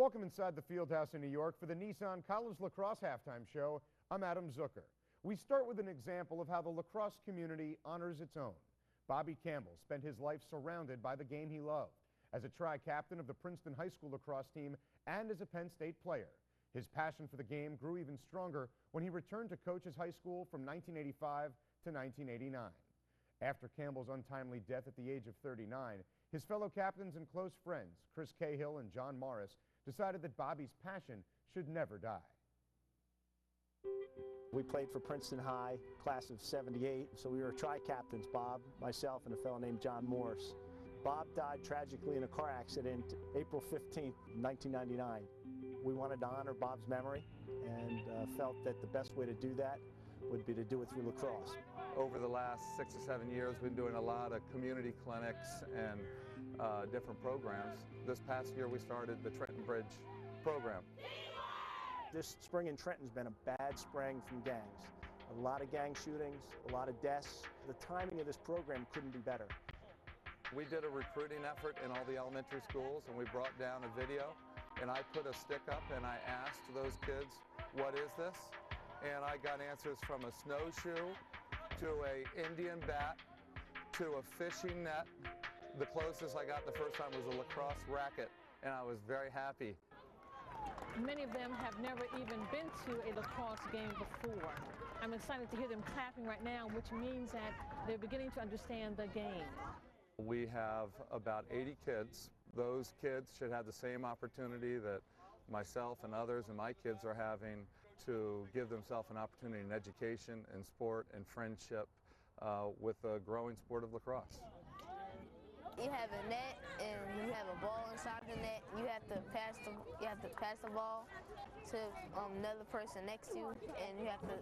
Welcome inside the Fieldhouse in New York for the Nissan College Lacrosse Halftime Show. I'm Adam Zucker. We start with an example of how the lacrosse community honors its own. Bobby Campbell spent his life surrounded by the game he loved, as a tri-captain of the Princeton High School lacrosse team and as a Penn State player. His passion for the game grew even stronger when he returned to coach his high school from 1985 to 1989. After Campbell's untimely death at the age of 39, his fellow captains and close friends, Chris Cahill and John Morris, decided that Bobby's passion should never die. We played for Princeton High, class of '78, so we were tri-captains, Bob, myself, and a fellow named John Morris. Bob died tragically in a car accident April 15th, 1999. We wanted to honor Bob's memory and felt that the best way to do that would be to do it through lacrosse. Over the last 6 or 7 years, we've been doing a lot of community clinics and different programs. This past year, we started the Trenton BRIDGE program. This spring in Trenton's been a bad spring from gangs. A lot of gang shootings, a lot of deaths. The timing of this program couldn't be better. We did a recruiting effort in all the elementary schools, and we brought down a video, and I put a stick up and I asked those kids, what is this? And I got answers from a snowshoe to an Indian bat to a fishing net. The closest I got the first time was a lacrosse racket, and I was very happy. Many of them have never even been to a lacrosse game before. I'm excited to hear them clapping right now, which means that they're beginning to understand the game. We have about 80 kids. Those kids should have the same opportunity that myself and others and my kids are having to give themselves an opportunity in education and sport and friendship with the growing sport of lacrosse. You have a net and you have a ball inside the net. You have to pass the ball to another person next to you, and you have to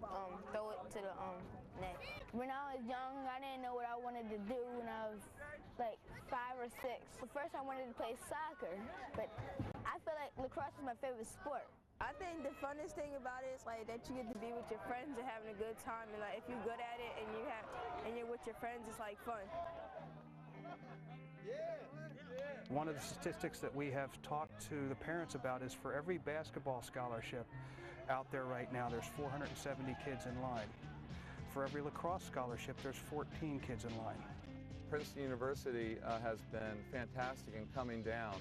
throw it to the net. When I was young, I didn't know what I wanted to do when I was like 5 or 6. First, I wanted to play soccer, but I feel like lacrosse is my favorite sport. I think the funnest thing about it is like that you get to be with your friends and having a good time, and like if you're good at it and you're with your friends, it's like fun. One of the statistics that we have talked to the parents about is for every basketball scholarship out there right now, there's 470 kids in line. For every lacrosse scholarship, there's 14 kids in line. Princeton University has been fantastic in coming down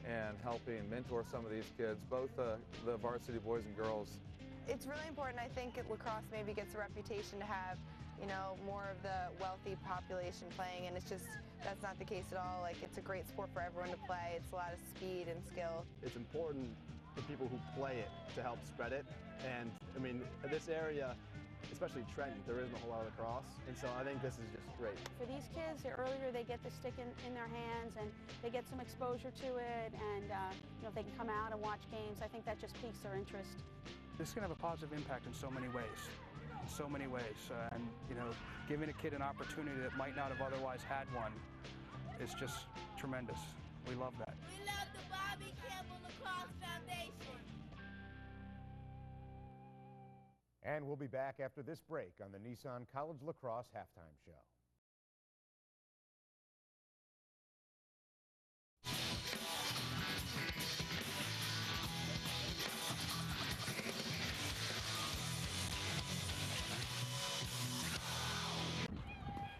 and helping mentor some of these kids, both the varsity boys and girls. It's really important, I think, lacrosse maybe gets a reputation to have, you know, more of the wealthy population playing, and it's just, that's not the case at all. Like, it's a great sport for everyone to play. It's a lot of speed and skill. It's important for people who play it to help spread it, and I mean, in this area, especially Trenton, there isn't a whole lot of lacrosse, and so I think this is just great. For these kids, the earlier they get the stick in their hands and they get some exposure to it, and you know, if they can come out and watch games, I think that just piques their interest. This can have a positive impact in so many ways. And you know, giving a kid an opportunity that might not have otherwise had one is just tremendous. We love that. We love the Bobby Campbell Lacrosse Foundation. And we'll be back after this break on the Nissan College Lacrosse Halftime Show.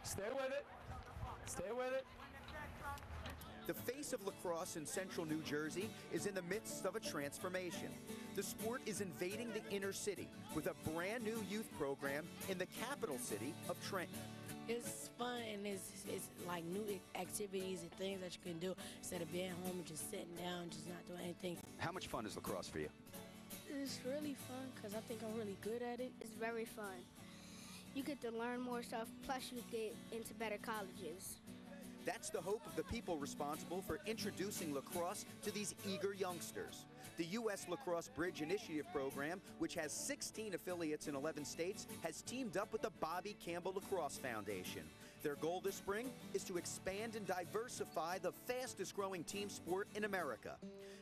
Stay with it. Stay with it. The face of lacrosse in central New Jersey is in the midst of a transformation. The sport is invading the inner city with a brand new youth program in the capital city of Trenton. It's fun, and it's like new activities and things that you can do instead of being home and just sitting down and just not doing anything. How much fun is lacrosse for you? It's really fun because I think I'm really good at it. It's very fun. You get to learn more stuff, plus you get into better colleges. That's the hope of the people responsible for introducing lacrosse to these eager youngsters. The U.S. Lacrosse Bridge Initiative program, which has 16 affiliates in 11 states, has teamed up with the Bobby Campbell Lacrosse Foundation. Their goal this spring is to expand and diversify the fastest growing team sport in America.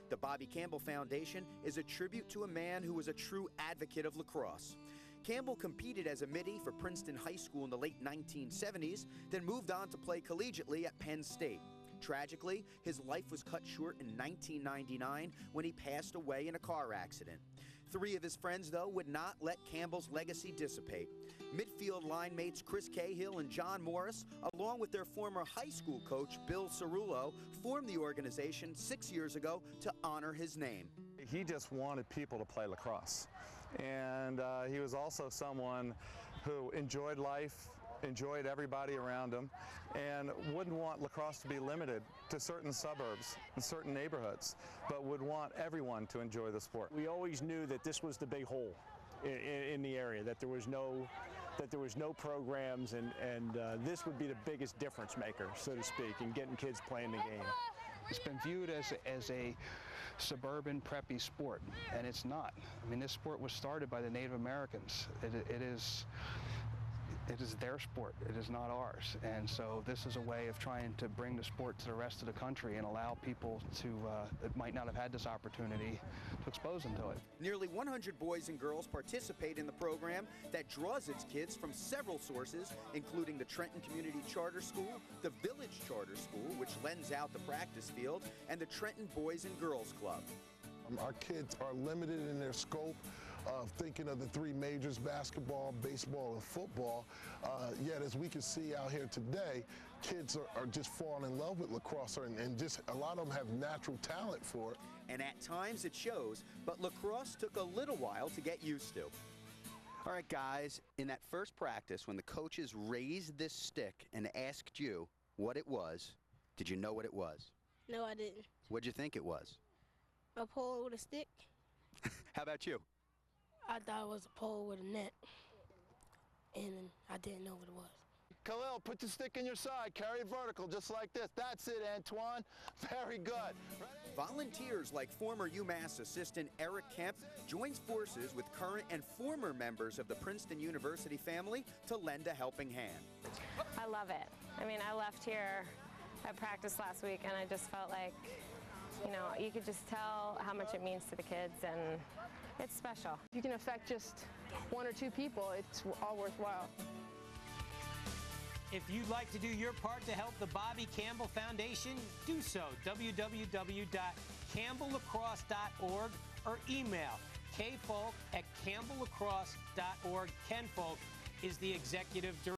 The Bobby Campbell Foundation is a tribute to a man who was a true advocate of lacrosse. Campbell competed as a middie for Princeton High School in the late 1970s, then moved on to play collegiately at Penn State. Tragically, his life was cut short in 1999 when he passed away in a car accident. 3 of his friends, though, would not let Campbell's legacy dissipate. Midfield line mates Chris Cahill and John Morris, along with their former high school coach Bill Cerullo, formed the organization 6 years ago to honor his name. He just wanted people to play lacrosse, and he was also someone who enjoyed life, enjoyed everybody around him, and wouldn't want lacrosse to be limited to certain suburbs and certain neighborhoods, but would want everyone to enjoy the sport. We always knew that this was the big hole in the area, that there was no programs, and this would be the biggest difference maker, so to speak, in getting kids playing the game. It's been viewed as a suburban preppy sport, and it's not. I mean, this sport was started by the Native Americans. It is their sport. It is not ours. And so this is a way of trying to bring the sport to the rest of the country and allow people to that might not have had this opportunity to expose them to it. Nearly 100 boys and girls participate in the program that draws its kids from several sources, including the Trenton Community Charter School, the Village Charter School, which lends out the practice field, and the Trenton Boys and Girls Club. Our kids are limited in their scope of thinking of the 3 majors, basketball, baseball, and football. Yet, as we can see out here today, kids are just falling in love with lacrosse, and just a lot of them have natural talent for it. And at times it shows, but lacrosse took a little while to get used to. All right, guys, in that first practice, when the coaches raised this stick and asked you what it was, did you know what it was? No, I didn't. What'd you think it was? A pole with a stick. How about you? I thought it was a pole with a net, and I didn't know what it was. Khalil, put the stick in your side, carry it vertical, just like this. That's it, Antoine. Very good. Ready? Volunteers like former UMass assistant Eric Kemp joins forces with current and former members of the Princeton University family to lend a helping hand. I love it. I mean, I left here at practice last week, and I just felt like, you know, you could just tell how much it means to the kids, and it's special. If you can affect just 1 or 2 people, it's all worthwhile. If you'd like to do your part to help the Bobby Campbell Foundation, do so. www.campbelllacrosse.org or email kfolk@campbelllacrosse.org. Ken Folk is the executive director.